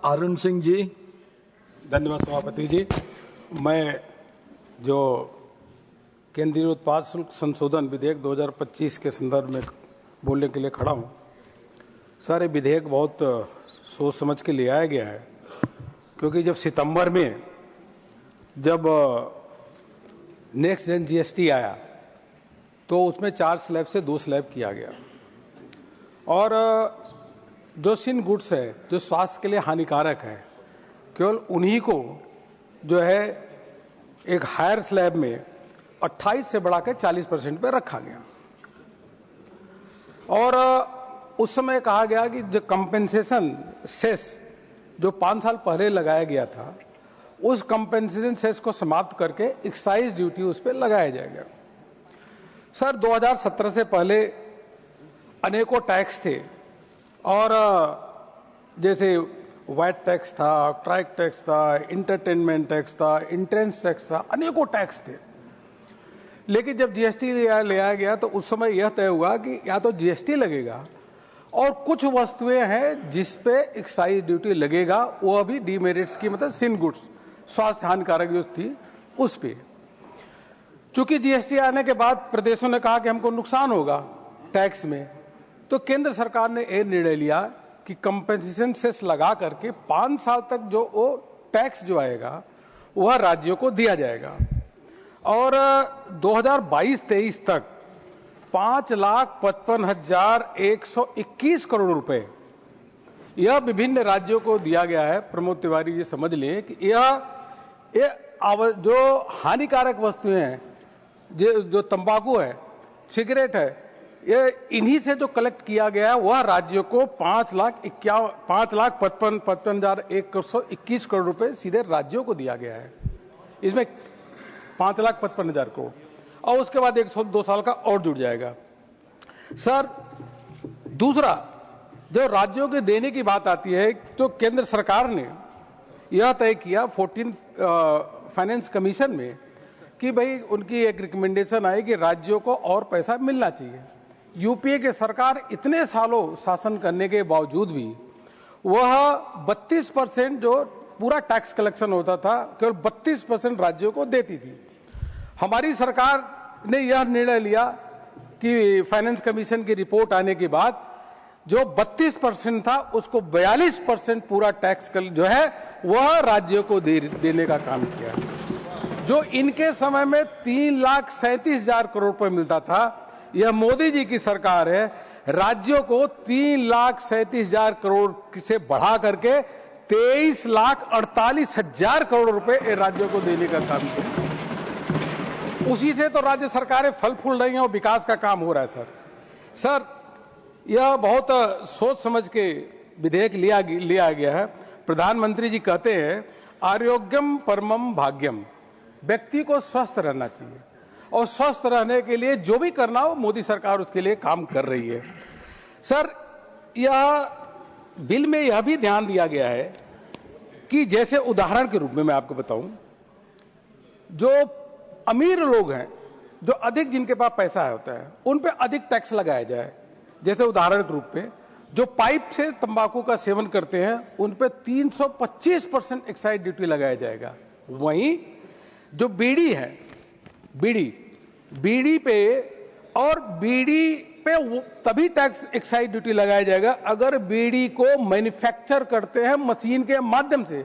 अरुण सिंह जी। धन्यवाद सभापति जी। मैं जो केंद्रीय उत्पाद शुल्क संशोधन विधेयक 2025 के संदर्भ में बोलने के लिए खड़ा हूं। सर, ये विधेयक बहुत सोच समझ के ले आया गया है, क्योंकि जब सितंबर में जब नेक्स्ट जेन जीएसटी आया तो उसमें 4 स्लैब से 2 स्लैब किया गया, और जो सिन गुड्स है जो स्वास्थ्य के लिए हानिकारक है, केवल उन्हीं को जो है एक हायर स्लैब में 28 से बढ़ाकर 40% पे रखा गया। और उस समय कहा गया कि जो कंपेंसेशन सेस जो 5 साल पहले लगाया गया था, उस कंपेंसेशन सेस को समाप्त करके एक्साइज ड्यूटी उस पर लगाया जाएगा। सर, 2017 से पहले अनेकों टैक्स थे, और जैसे वैट टैक्स था, ट्रैक टैक्स था, इंटरटेनमेंट टैक्स था, इंट्रेंस टैक्स था, अनेकों टैक्स थे। लेकिन जब जीएसटी ले आया गया तो उस समय यह तय हुआ कि या तो जीएसटी लगेगा, और कुछ वस्तुएं हैं जिस पे एक्साइज ड्यूटी लगेगा, वो अभी डीमेरिट्स की, मतलब सिन गुड्स, स्वास्थ्य हानिकारक जो थी उस पे। चूंकि जीएसटी आने के बाद प्रदेशों ने कहा कि हमको नुकसान होगा टैक्स में, तो केंद्र सरकार ने यह निर्णय लिया कि कंपेंसेशन सेस लगा करके 5 साल तक जो वो टैक्स जो आएगा वह राज्यों को दिया जाएगा। और 2022-23 तक 5,55,121 करोड़ रुपए यह विभिन्न राज्यों को दिया गया है। प्रमोद तिवारी जी समझ लें कि यह जो हानिकारक वस्तुएं हैं, जो तंबाकू है, सिगरेट है, ये इन्हीं से जो कलेक्ट किया गया है वह राज्यों को 5,55,121 करोड़ रुपए सीधे राज्यों को दिया गया है। इसमें 5,55,000 करोड़, और उसके बाद 102 साल का और जुड़ जाएगा। सर, दूसरा जो राज्यों के देने की बात आती है, तो केंद्र सरकार ने यह तय किया 14 फाइनेंस कमीशन में कि भाई उनकी एक रिकमेंडेशन आई कि राज्यों को और पैसा मिलना चाहिए। यूपीए के सरकार इतने सालों शासन करने के बावजूद भी वह 32% जो पूरा टैक्स कलेक्शन होता था, केवल 32% राज्यों को देती थी। हमारी सरकार ने यह निर्णय लिया कि फाइनेंस कमीशन की रिपोर्ट आने के बाद जो 32% था उसको 42% पूरा टैक्स जो है वह राज्यों को देने का काम किया। जो इनके समय में 3,37,000 करोड़ रुपए मिलता था, यह मोदी जी की सरकार है, राज्यों को 3,37,000 करोड़ से बढ़ा करके 23,48,000 करोड़ रुपए राज्यों को देने का काम किया। उसी से तो राज्य सरकारें फल फूल रही हैं और विकास का काम हो रहा है। सर, यह बहुत सोच समझ के विधेयक लिया गया है। प्रधानमंत्री जी कहते हैं आरोग्यम परमम भाग्यम, व्यक्ति को स्वस्थ रहना चाहिए, और स्वस्थ रहने के लिए जो भी करना हो मोदी सरकार उसके लिए काम कर रही है। सर, यह बिल में यह भी ध्यान दिया गया है कि जैसे उदाहरण के रूप में मैं आपको बताऊं, जो अमीर लोग हैं, जो अधिक जिनके पास पैसा होता है, उन पे अधिक टैक्स लगाया जाए। जैसे उदाहरण के रूप में जो पाइप से तंबाकू का सेवन करते हैं उन पे 325% एक्साइज ड्यूटी लगाया जाएगा। वहीं जो बीड़ी है, बीड़ी पे तभी टैक्स एक्साइज ड्यूटी लगाया जाएगा अगर बीड़ी को मैन्युफैक्चर करते हैं मशीन के माध्यम से।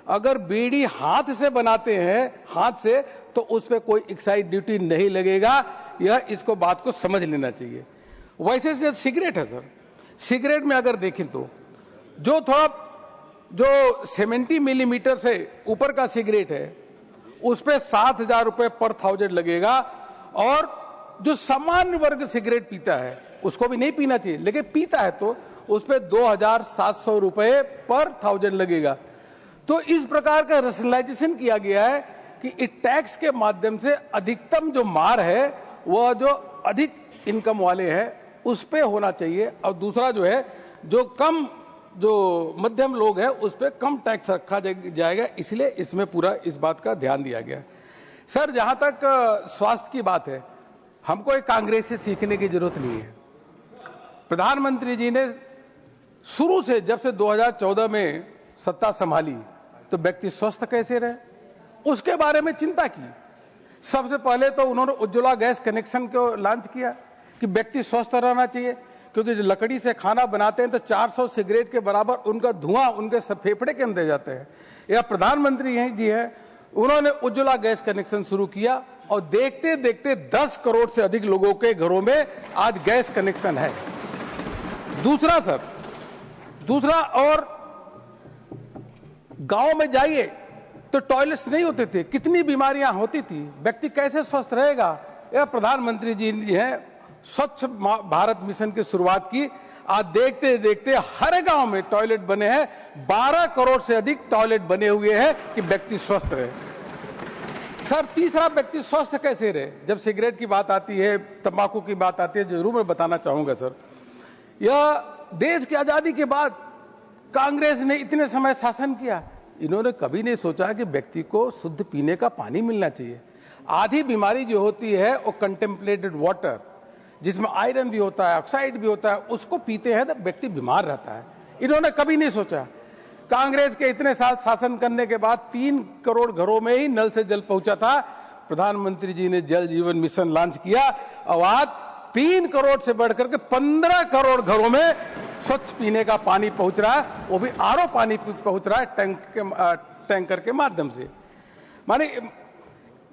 अगर बीड़ी हाथ से बनाते हैं, हाथ से, तो उस पर कोई एक्साइज ड्यूटी नहीं लगेगा। यह इसको बात को समझ लेना चाहिए। वैसे से सिगरेट है सर, सिगरेट में अगर देखें तो जो 70 मिलीमीटर से ऊपर का सिगरेट है उस पे 7,000 रुपए पर 1000 लगेगा, और जो सामान्य वर्ग सिगरेट पीता है उसको भी नहीं पीना चाहिए, लेकिन पीता है तो उस पे 2,700 रुपए पर 1000 लगेगा। तो इस प्रकार का रैशनलाइजेशन किया गया है कि इस टैक्स के माध्यम से अधिकतम जो मार है वह जो अधिक इनकम वाले हैं उस पे होना चाहिए, और दूसरा जो है जो मध्यम लोग हैं उस पे कम टैक्स रखा जाएगा। इसलिए इसमें पूरा इस बात का ध्यान दिया गया। सर, जहां तक स्वास्थ्य की बात है, हमको एक कांग्रेस से सीखने की जरूरत नहीं है। प्रधानमंत्री जी ने शुरू से, जब से 2014 में सत्ता संभाली तो व्यक्ति स्वस्थ कैसे रहे, उसके बारे में चिंता की। सबसे पहले तो उन्होंने उज्ज्वला गैस कनेक्शन को लॉन्च किया कि व्यक्ति स्वस्थ रहना चाहिए, क्योंकि जो लकड़ी से खाना बनाते हैं तो 400 सिगरेट के बराबर उनका धुआं उनके फेफड़े के अंदर जाते हैं। यह प्रधानमंत्री जी है, उन्होंने उज्ज्वला गैस कनेक्शन शुरू किया और देखते देखते 10 करोड़ से अधिक लोगों के घरों में आज गैस कनेक्शन है। दूसरा और गांव में जाइए तो टॉयलेट्स नहीं होते थे, कितनी बीमारियां होती थी, व्यक्ति कैसे स्वस्थ रहेगा। यह प्रधानमंत्री जी है स्वच्छ भारत मिशन की शुरुआत की। आज देखते देखते हर गांव में टॉयलेट बने हैं, 12 करोड़ से अधिक टॉयलेट बने हुए हैं कि व्यक्ति स्वस्थ रहे। सर तीसरा, व्यक्ति स्वस्थ कैसे रहे। जब सिगरेट की बात आती है, तंबाकू की बात आती है, जरूर मैं बताना चाहूंगा सर, यह देश की आजादी के बाद कांग्रेस ने इतने समय शासन किया, इन्होंने कभी नहीं सोचा कि व्यक्ति को शुद्ध पीने का पानी मिलना चाहिए। आधी बीमारी जो होती है वो कंटेम्पलेटेड वाटर, जिसमें आयरन भी होता है, ऑक्साइड भी होता है, उसको पीते हैं तो व्यक्ति बीमार रहता है। इन्होंने कभी नहीं सोचा। कांग्रेस के इतने साल शासन करने के बाद 3 करोड़ घरों में ही नल से जल पहुंचा था। प्रधानमंत्री जी ने जल जीवन मिशन लॉन्च किया और आज 3 करोड़ से बढ़कर के 15 करोड़ घरों में स्वच्छ पीने का पानी पहुंच रहा है, वो भी आरओ पानी पहुंच रहा है टैंकर के माध्यम से। माने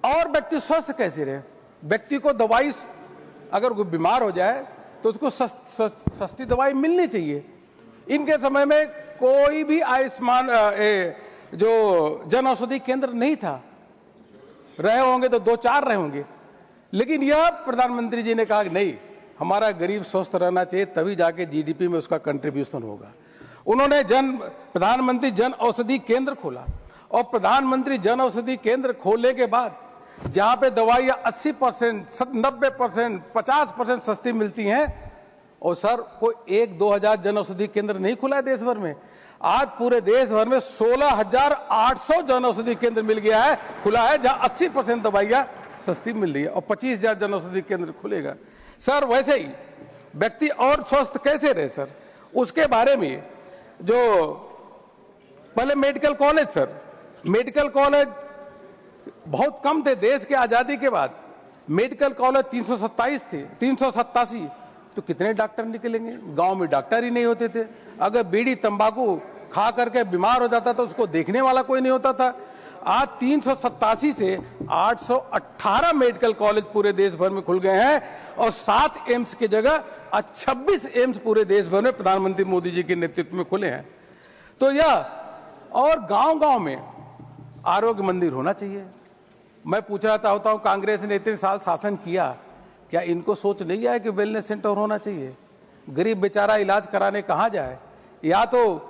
और व्यक्ति स्वस्थ कैसे रहे। व्यक्ति को दवाई, अगर कोई बीमार हो जाए तो उसको सस्ती दवाई मिलनी चाहिए। इनके समय में कोई भी आयुष्मान जो जन औषधि केंद्र नहीं था, रहे होंगे तो 2-4 रहे होंगे, लेकिन यह प्रधानमंत्री जी ने कहा कि नहीं, हमारा गरीब स्वस्थ रहना चाहिए, तभी जाके जीडीपी में उसका कंट्रीब्यूशन होगा। उन्होंने प्रधानमंत्री जन औषधि केंद्र खोला और प्रधानमंत्री जन औषधि केंद्र खोलने के बाद जहां पे दवाइयां 80%, 90%, 50% सस्ती मिलती हैं, और सर कोई 1-2 हजार जन औषधि केंद्र नहीं खुला है देश भर में। आज पूरे देश भर में 16,800 जन औषधि केंद्र मिल गया है, खुला है, जहां 80% दवाइयां सस्ती मिल रही है, और 25,000 जन औषधि केंद्र खुलेगा। सर वैसे ही व्यक्ति और स्वस्थ कैसे रहे सर, उसके बारे में जो पहले medical college, sir medical college बहुत कम थे। देश के आजादी के बाद मेडिकल कॉलेज 327 थे, 387, तो कितने डॉक्टर निकलेंगे। गांव में डॉक्टर ही नहीं होते थे। अगर बीड़ी तंबाकू खा करके बीमार हो जाता तो उसको देखने वाला कोई नहीं होता था। आज 387 से 818 मेडिकल कॉलेज पूरे देश भर में खुल गए हैं, और 7 एम्स की जगह 26 एम्स पूरे देश भर में प्रधानमंत्री मोदी जी के नेतृत्व में खुले हैं। तो यह, और गांव-गांव में आरोग्य मंदिर होना चाहिए। मैं पूछना चाहता हूं, कांग्रेस ने इतने साल शासन किया, क्या इनको सोच नहीं आया कि वेलनेस सेंटर होना चाहिए। गरीब बेचारा इलाज कराने कहां जाए, या तो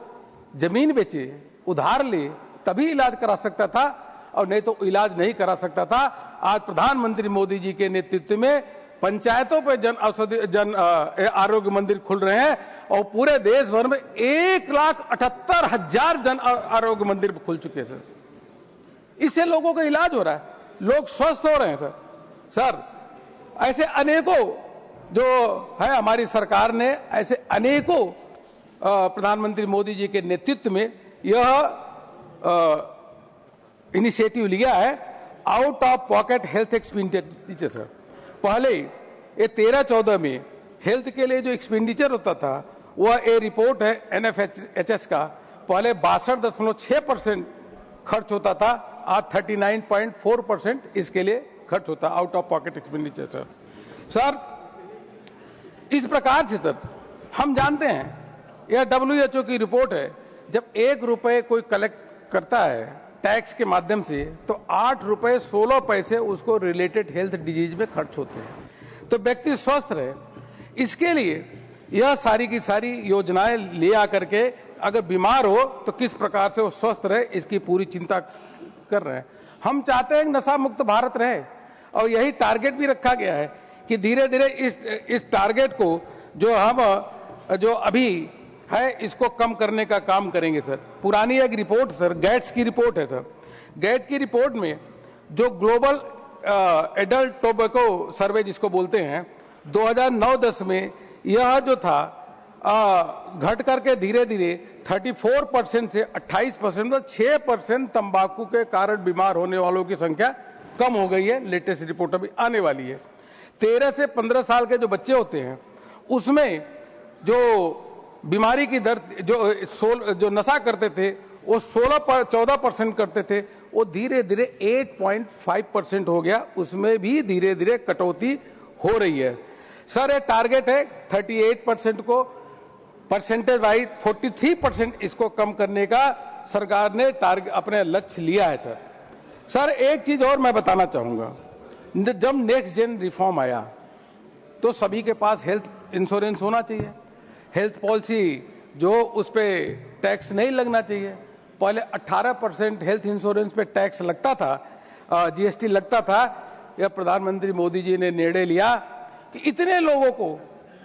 जमीन बेचे, उधार ले, तभी इलाज करा सकता था, और नहीं तो इलाज नहीं करा सकता था। आज प्रधानमंत्री मोदी जी के नेतृत्व में पंचायतों पे जन आरोग्य मंदिर खुल रहे हैं, और पूरे देश भर में 1,78,000 जन आरोग्य मंदिर खुल चुके हैं सर। इससे लोगों का इलाज हो रहा है, लोग स्वस्थ हो रहे हैं सर। सर ऐसे अनेकों जो है, हमारी सरकार ने ऐसे अनेकों प्रधानमंत्री मोदी जी के नेतृत्व में यह इनिशिएटिव लिया है, out of pocket health expenditure. Sir पहले ये 13-14 में हेल्थ के लिए जो एक्सपेंडिचर होता था, वह एक रिपोर्ट है NFHS का, पहले 62.6% खर्च होता था, आज 39.4% इसके लिए खर्च होता है, out of pocket expenditure. Sir इस प्रकार से सर हम जानते हैं, यह WHO की रिपोर्ट है, जब 1 रुपए कोई कलेक्ट करता है टैक्स के माध्यम से, तो 8 रुपए 16 पैसे उसको रिलेटेड हेल्थ डिजीज में खर्च होते हैं। तो व्यक्ति स्वस्थ रहे, इसके लिए यह सारी की सारी योजनाएं ले आकर के, अगर बीमार हो तो किस प्रकार से वो स्वस्थ रहे, इसकी पूरी चिंता कर रहे हैं। हम चाहते हैं नशा मुक्त भारत रहे, और यही टारगेट भी रखा गया है कि धीरे धीरे इस टारगेट को जो अभी है, इसको कम करने का काम करेंगे सर। पुरानी एक रिपोर्ट सर, गैट्स की रिपोर्ट है सर, गैट की रिपोर्ट में जो ग्लोबल एडल्ट टोबैको सर्वे जिसको बोलते हैं, 2009-10 में यह जो था घट करके धीरे धीरे 34% से 28%, तो 6% तंबाकू के कारण बीमार होने वालों की संख्या कम हो गई है। लेटेस्ट रिपोर्ट अभी आने वाली है। 13 से 15 साल के जो बच्चे होते हैं उसमें जो बीमारी की दर जो नशा करते थे वो 14% करते थे, वो धीरे धीरे 8.5% हो गया। उसमें भी धीरे धीरे कटौती हो रही है। सर ये टारगेट है 38% को, परसेंटेज वाइज 43% इसको कम करने का सरकार ने टारगेट अपने लक्ष्य लिया है। सर एक चीज और मैं बताना चाहूंगा, जब नेक्स्ट जेन रिफॉर्म आया तो सभी के पास हेल्थ इंश्योरेंस होना चाहिए, हेल्थ पॉलिसी जो उस पर टैक्स नहीं लगना चाहिए। पहले 18% हेल्थ इंश्योरेंस पे टैक्स लगता था, जीएसटी लगता था। यह प्रधानमंत्री मोदी जी ने निर्णय लिया कि इतने लोगों को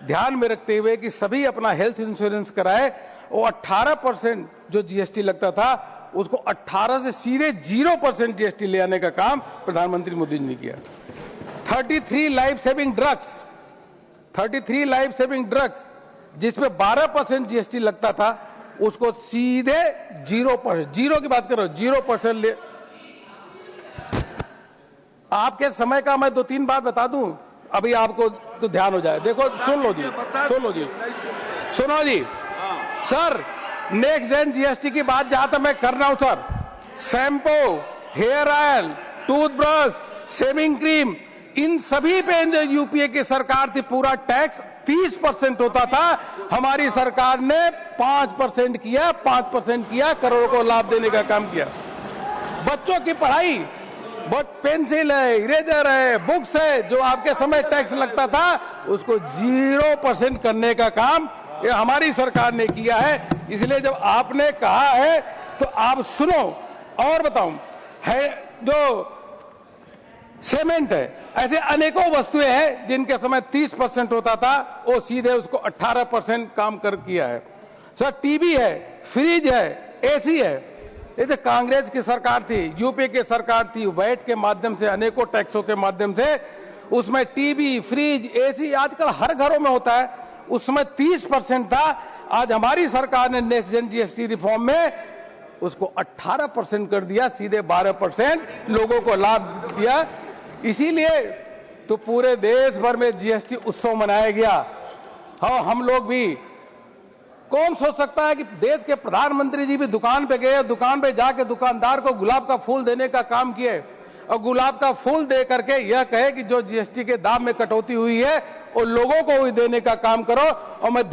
ध्यान में रखते हुए कि सभी अपना हेल्थ इंश्योरेंस कराए, वो 18% जो जीएसटी लगता था उसको 18 से सीधे 0% जीएसटी ले आने का काम प्रधानमंत्री मोदी जी ने किया। 33 लाइफ सेविंग ड्रग्स जिसपे 12% जीएसटी लगता था उसको सीधे 0%, जीरो की बात कर रहा हूं, 0% ले। आपके समय का मैं 2-3 बात बता दूं, अभी आपको तो ध्यान हो जाए। देखो सुनो जी सर, नेक्स्ट जेन जीएसटी की बात जहां तक मैं कर रहा हूं sir, shampoo, hair oil, toothbrush, shaving cream, इन सभी पे यूपीए की सरकार थी पूरा टैक्स 30% होता था। हमारी सरकार ने 5% किया, करोड़ों को लाभ देने का काम किया। बच्चों की पढ़ाई, पेंसिल है, इरेजर है, बुक्स है, जो आपके समय टैक्स लगता था उसको 0% करने का काम ये हमारी सरकार ने किया है। इसलिए जब आपने कहा है तो आप सुनो और बताऊं, है जो सीमेंट है, ऐसे अनेकों वस्तुएं हैं जिनके समय 30% होता था, वो सीधे उसको 18% काम कर किया है। सर टीवी है, फ्रिज है, एसी है, ये जो कांग्रेस की सरकार थी, यूपी की सरकार थी, वैट के माध्यम से, अनेकों टैक्सों के माध्यम से उसमें टीवी, फ्रिज, एसी आजकल हर घरों में होता है, उसमें 30% था। आज हमारी सरकार ने नेक्स्ट जेन जीएसटी रिफॉर्म में उसको 18% कर दिया, सीधे 12% लोगों को लाभ दिया। इसीलिए तो पूरे देश भर में जीएसटी उत्सव मनाया गया। हाँ, हम लोग भी, कौन सोच सकता है कि देश के प्रधानमंत्री जी भी दुकान पे गए, दुकान पे जाके दुकानदार को गुलाब का फूल देने का काम किए और गुलाब का फूल दे करके यह कहे कि जो जीएसटी के दाम में कटौती हुई है वो लोगों को भी देने का काम करो। और मैं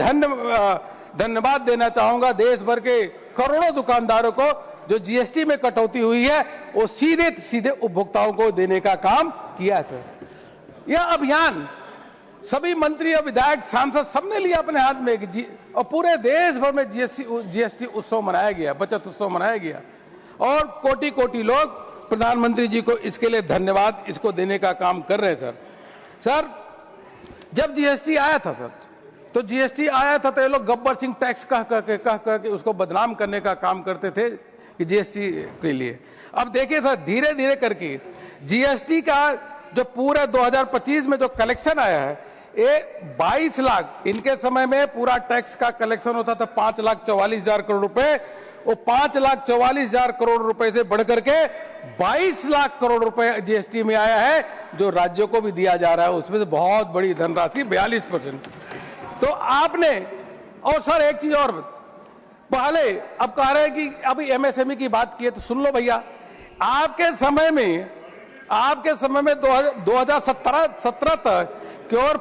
धन्यवाद देना चाहूंगा देश भर के करोड़ों दुकानदारों को, जो जीएसटी में कटौती हुई है वो सीधे सीधे उपभोक्ताओं को देने का काम किया सर। यह अभियान सभी मंत्री और विधायक, सांसद सबने लिया अपने हाथ में, और पूरे देश भर में जीएसटी उत्सव मनाया गया, बचत उत्सव मनाया गया, और कोटि कोटि लोग प्रधानमंत्री जी को इसके लिए धन्यवाद इसको देने का काम कर रहे हैं सर। जब जीएसटी आया था सर, तो जीएसटी आया था तो ये लोग गब्बर सिंह टैक्स कह के उसको बदनाम करने का काम करते थे कि जीएसटी के लिए। अब देखिए सर, धीरे धीरे करके जीएसटी का जो पूरे 2025 में जो कलेक्शन आया है, ये 22 लाख, इनके समय में पूरा टैक्स का कलेक्शन होता था 5,44,000 करोड़ रुपए, वो 5,44,000 करोड़ रुपए से बढ़कर के 22 लाख करोड़ रुपए जीएसटी में आया है, जो राज्यों को भी दिया जा रहा है। उसमें से बहुत बड़ी धनराशि 42%। तो आपने, और सर एक चीज और, पहले अब कह रहे हैं कि अभी एमएसएमई की बात की है, तो सुन लो भैया, आपके समय में 2017 तक केवल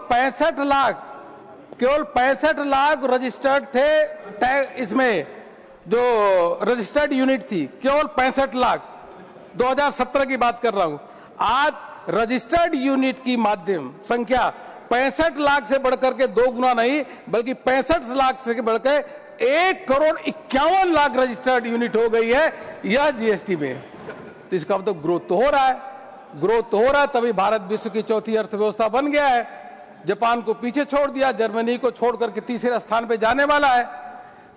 65 लाख रजिस्टर्ड थे, इसमें जो रजिस्टर्ड यूनिट थी केवल 65 लाख, 2017 की बात कर रहा हूं। आज रजिस्टर्ड यूनिट की माध्यम संख्या 65 लाख से बढ़कर के 2 गुना नहीं, बल्कि 65 लाख से बढ़कर 1,51,00,000 रजिस्टर्ड यूनिट हो गई है यह जीएसटी में। तो इसका मतलब ग्रोथ तो हो रहा है, तभी भारत विश्व की चौथी अर्थव्यवस्था बन गया है। जापान को पीछे छोड़ दिया, जर्मनी को छोड़ करके तीसरे स्थान पे जाने वाला है।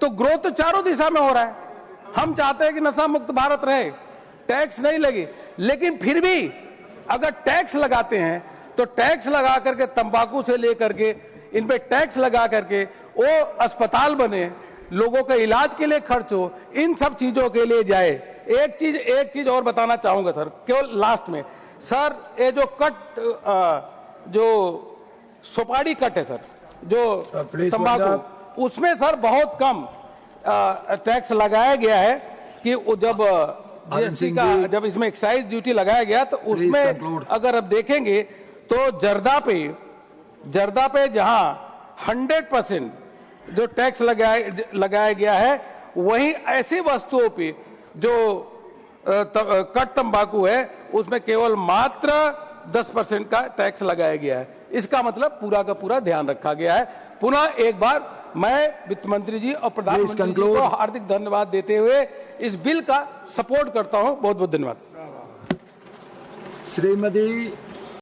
तो ग्रोथ तो चारों दिशा में हो रहा है। हम चाहते हैं कि नशा मुक्त भारत रहे, टैक्स नहीं लगे, लेकिन फिर भी अगर टैक्स लगाते हैं तो टैक्स लगा करके, तंबाकू से लेकर के इन पे टैक्स लगा करके वो अस्पताल बने, लोगों के इलाज के लिए खर्च हो, इन सब चीजों के लिए जाए। एक चीज और बताना चाहूंगा सर, केवल लास्ट में सर, ये जो जो सुपारी कट है सर, जो तंबाकू, उसमें सर बहुत कम टैक्स लगाया गया है कि जब जीएसटी का, जब इसमें एक्साइज ड्यूटी लगाया गया तो उसमें अगर आप देखेंगे तो जर्दा पे जहां 100% जो टैक्स लगाया गया है, वहीं ऐसी वस्तुओं पे जो कट तंबाकू है उसमें केवल मात्र 10% का टैक्स लगाया गया है। इसका मतलब पूरा का पूरा ध्यान रखा गया है। पुनः एक बार मैं वित्त मंत्री जी और प्रधानमंत्री जी को हार्दिक धन्यवाद देते हुए इस बिल का सपोर्ट करता हूं। बहुत बहुत धन्यवाद। श्रीमती